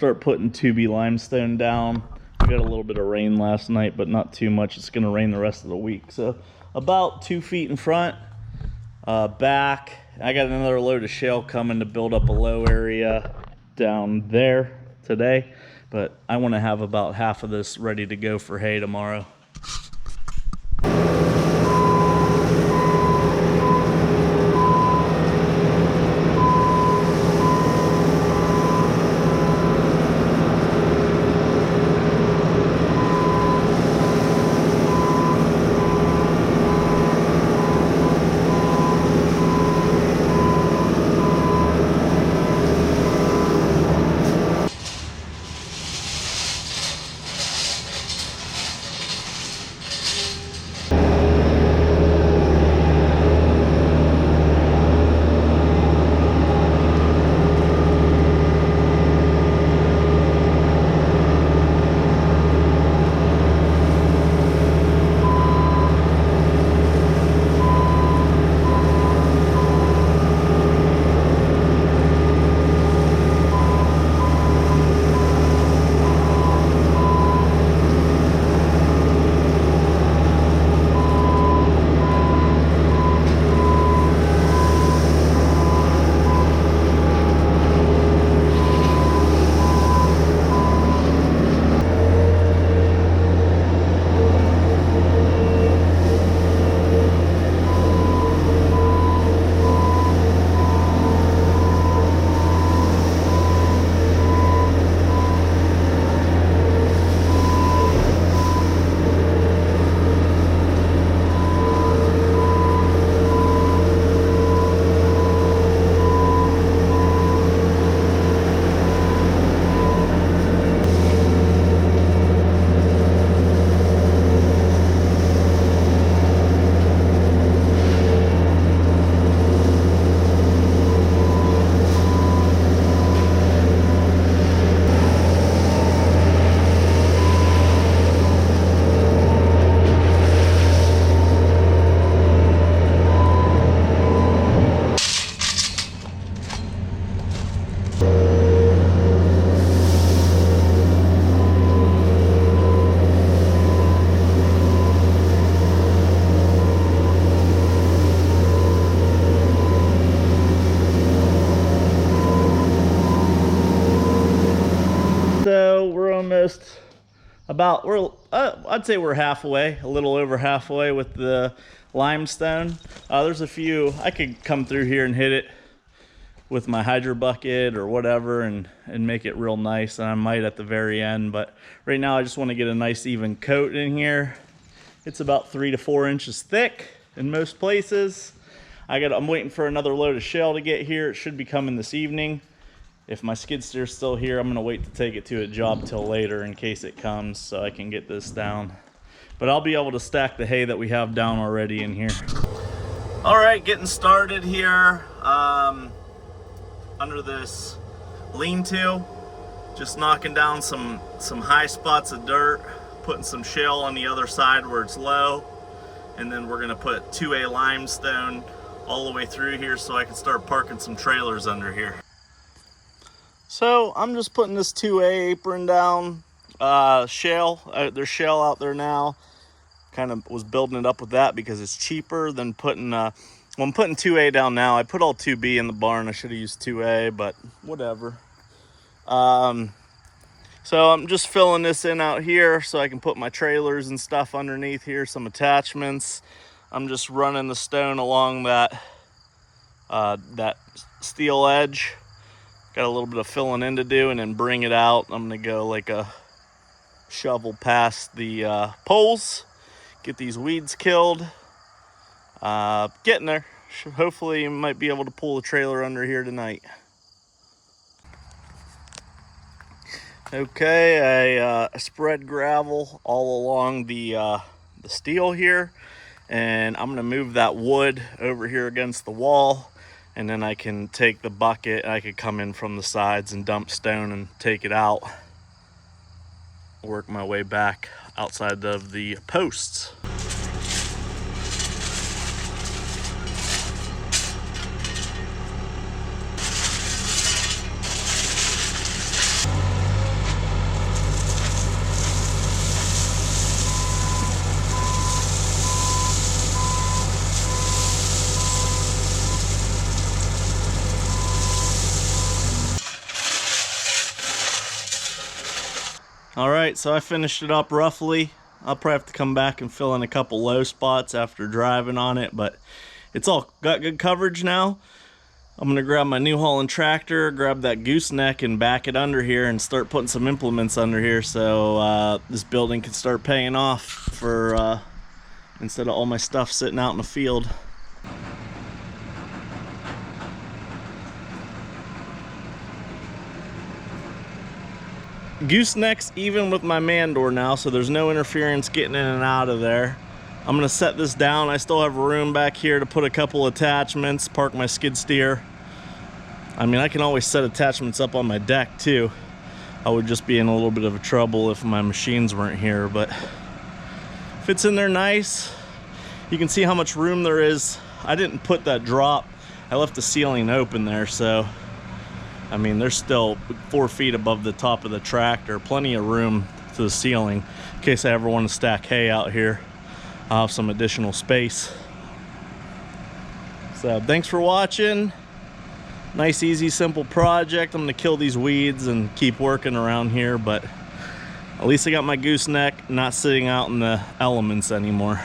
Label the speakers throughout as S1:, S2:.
S1: start putting 2B limestone down. We got a little bit of rain last night, but not too much. It's going to rain the rest of the week. So about 2 feet in front, back. I got another load of shale coming to build up a low area down there today. But I want to have about half of this ready to go for hay tomorrow. So we're almost about, I'd say we're halfway, a little over halfway with the limestone. There's a few, I could come through here and hit it with my hydro bucket or whatever and make it real nice, and I might at the very end, but right now I just want to get a nice even coat in here. It's about 3 to 4 inches thick in most places. I'm waiting for another load of shale to get here. It should be coming this evening. If my skid steer's still here, I'm gonna wait to take it to a job till later in case it comes so I can get this down. But I'll be able to stack the hay that we have down already in here. All right, getting started here. Under this lean-to, just knocking down some high spots of dirt, putting some shale on the other side where it's low, and then we're gonna put 2A limestone all the way through here so I can start parking some trailers under here. So I'm just putting this 2A apron down, shale. There's shale out there now. Kind of was building it up with that because it's cheaper than putting, well, I'm putting 2A down now. I put all 2B in the barn. I should have used 2A, but whatever. So I'm just filling this in out here so I can put my trailers and stuff underneath here, some attachments. I'm just running the stone along that steel edge. Got a little bit of filling in to do and then bring it out. I'm gonna go like a shovel past the poles, get these weeds killed. Getting there. Hopefully might be able to pull the trailer under here tonight. Okay, I spread gravel all along the steel here, and I'm gonna move that wood over here against the wall, and then I can take the bucket. I could come in from the sides and dump stone and take it out. Work my way back outside of the posts. All right, so I finished it up roughly. I'll probably have to come back and fill in a couple low spots after driving on it, but it's all got good coverage now. I'm gonna grab my New Holland tractor, grab that gooseneck and back it under here and start putting some implements under here so this building can start paying off for instead of all my stuff sitting out in the field. Gooseneck's even with my man door now, so there's no interference getting in and out of there. I'm gonna set this down. I still have room back here to put a couple attachments, park my skid steer. I mean, I can always set attachments up on my deck too. I would just be in a little bit of trouble if my machines weren't here, but fits in there nice. You can see how much room there is. I didn't put that drop. I left the ceiling open there, so I mean, there's still 4 feet above the top of the tractor, plenty of room to the ceiling in case I ever want to stack hay out here. I'll have some additional space. So thanks for watching. Nice, easy, simple project. I'm gonna kill these weeds and keep working around here, but at least I got my gooseneck, not sitting out in the elements anymore.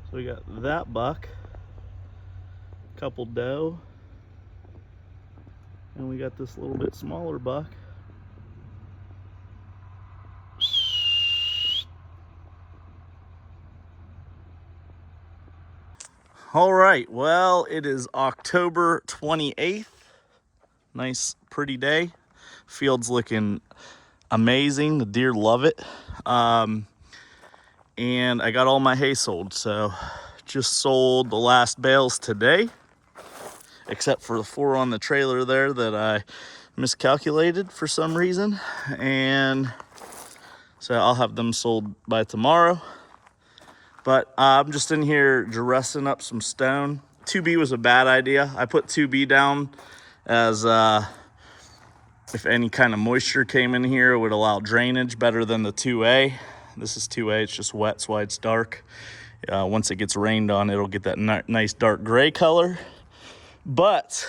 S1: So we got that buck, couple doe, and we got this little bit smaller buck. All right, well, it is October 28th. Nice, pretty day. Field's looking amazing. The deer love it. And I got all my hay sold, so just sold the last bales today, except for the 4 on the trailer there that I miscalculated for some reason. And so I'll have them sold by tomorrow. But I'm just in here dressing up some stone. 2B was a bad idea. I put 2B down as if any kind of moisture came in here, it would allow drainage better than the 2A. This is 2A, it's just wet, that's why it's dark. Once it gets rained on, it'll get that nice dark gray color. But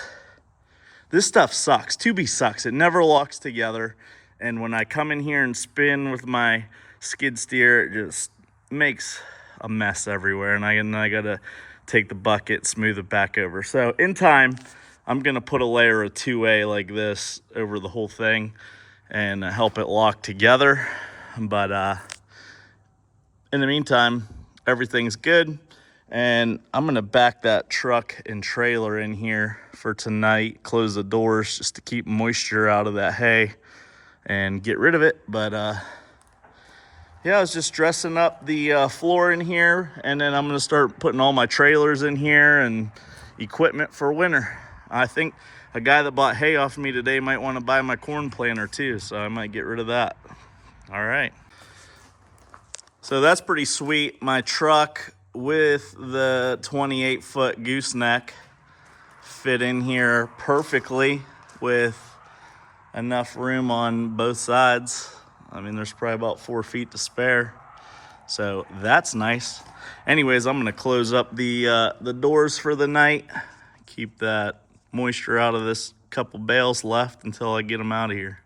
S1: this stuff sucks. 2B sucks. It never locks together. And when I come in here and spin with my skid steer, it just makes a mess everywhere. And I gotta take the bucket, smooth it back over. So in time, I'm gonna put a layer of 2A like this over the whole thing and help it lock together. But in the meantime, everything's good. And I'm gonna back that truck and trailer in here for tonight, close the doors just to keep moisture out of that hay and get rid of it. But yeah, I was just dressing up the floor in here, and then I'm gonna start putting all my trailers in here and equipment for winter. I think a guy that bought hay off me today might wanna buy my corn planter too, so I might get rid of that. All right. So that's pretty sweet. My truck with the 28-foot gooseneck fit in here perfectly with enough room on both sides. I mean, there's probably about 4 feet to spare. So that's nice. Anyways, I'm gonna close up the doors for the night. Keep that moisture out of this couple bales left until I get them out of here.